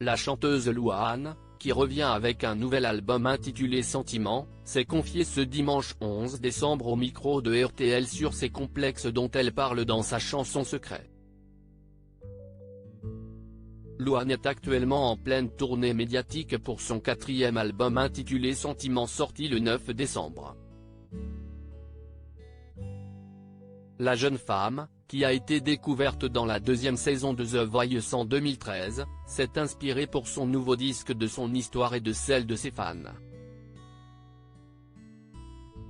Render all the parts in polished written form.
La chanteuse Louane, qui revient avec un nouvel album intitulé Sentiment, s'est confiée ce dimanche 11 décembre au micro de RTL sur ses complexes dont elle parle dans sa chanson Secret. Louane est actuellement en pleine tournée médiatique pour son 4e album intitulé Sentiment sorti le 9 décembre. La jeune femme, qui a été découverte dans la 2e saison de The Voice en 2013, s'est inspirée pour son nouveau disque de son histoire et de celle de ses fans.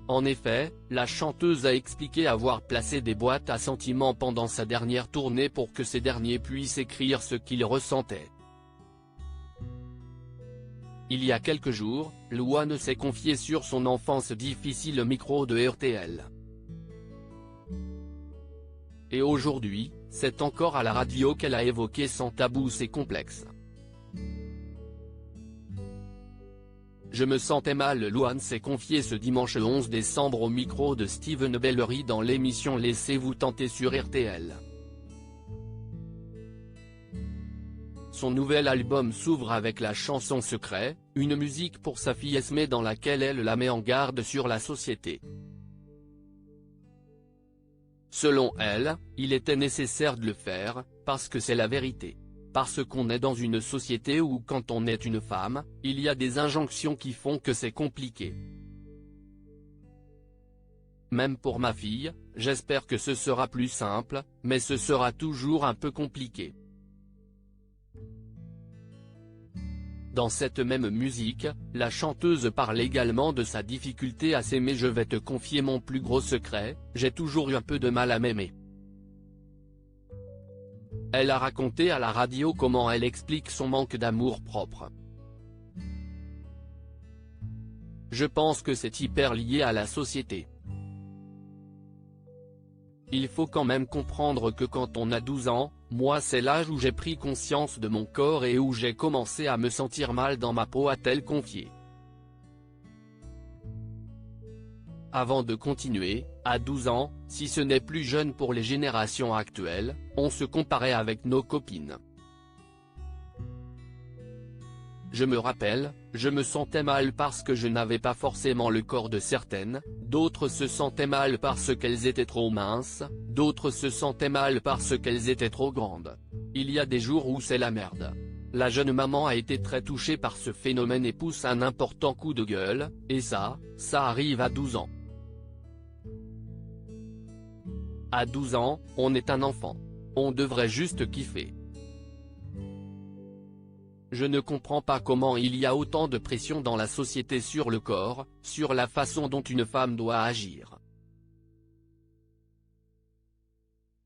En effet, la chanteuse a expliqué avoir placé des boîtes à sentiments pendant sa dernière tournée pour que ces derniers puissent écrire ce qu'ils ressentaient. Il y a quelques jours, Louane s'est confiée sur son enfance difficile au micro de RTL. Et aujourd'hui, c'est encore à la radio qu'elle a évoqué sans tabou ses complexes. Je me sentais mal. Louane s'est confiée ce dimanche 11 décembre au micro de Steven Bellery dans l'émission Laissez-vous tenter sur RTL. Son nouvel album s'ouvre avec la chanson Secret, une musique pour sa fille Esmé dans laquelle elle la met en garde sur la société. Selon elle, il était nécessaire de le faire, parce que c'est la vérité. Parce qu'on est dans une société où quand on est une femme, il y a des injonctions qui font que c'est compliqué. Même pour ma fille, j'espère que ce sera plus simple, mais ce sera toujours un peu compliqué. Dans cette même musique, la chanteuse parle également de sa difficulté à s'aimer. Je vais te confier mon plus gros secret, j'ai toujours eu un peu de mal à m'aimer. Elle a raconté à la radio comment elle explique son manque d'amour propre. Je pense que c'est hyper lié à la société. Il faut quand même comprendre que quand on a 12 ans, moi c'est l'âge où j'ai pris conscience de mon corps et où j'ai commencé à me sentir mal dans ma peau, a-t-elle confié. Avant de continuer, à 12 ans, si ce n'est plus jeune pour les générations actuelles, on se comparait avec nos copines. Je me rappelle, je me sentais mal parce que je n'avais pas forcément le corps de certaines, d'autres se sentaient mal parce qu'elles étaient trop minces, d'autres se sentaient mal parce qu'elles étaient trop grandes. Il y a des jours où c'est la merde. La jeune maman a été très touchée par ce phénomène et pousse un important coup de gueule, et ça arrive à 12 ans. À 12 ans, on est un enfant. On devrait juste kiffer. Je ne comprends pas comment il y a autant de pression dans la société sur le corps, sur la façon dont une femme doit agir.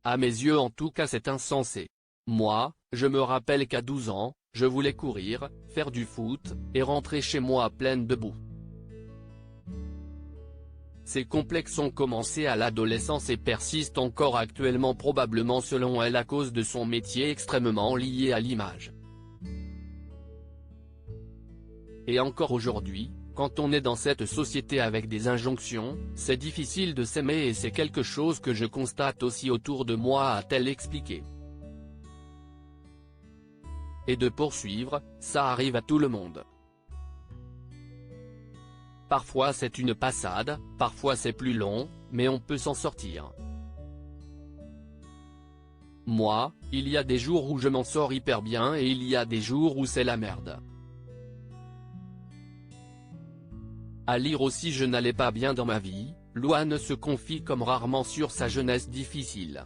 À mes yeux en tout cas c'est insensé. Moi, je me rappelle qu'à 12 ans, je voulais courir, faire du foot, et rentrer chez moi pleine de boue. Ces complexes ont commencé à l'adolescence et persistent encore actuellement, probablement selon elle à cause de son métier extrêmement lié à l'image. Et encore aujourd'hui, quand on est dans cette société avec des injonctions, c'est difficile de s'aimer et c'est quelque chose que je constate aussi autour de moi, a-t-elle expliqué. Et de poursuivre, ça arrive à tout le monde. Parfois c'est une passade, parfois c'est plus long, mais on peut s'en sortir. Moi, il y a des jours où je m'en sors hyper bien et il y a des jours où c'est la merde. À lire aussi, je n'allais pas bien dans ma vie. Louane se confie comme rarement sur sa jeunesse difficile.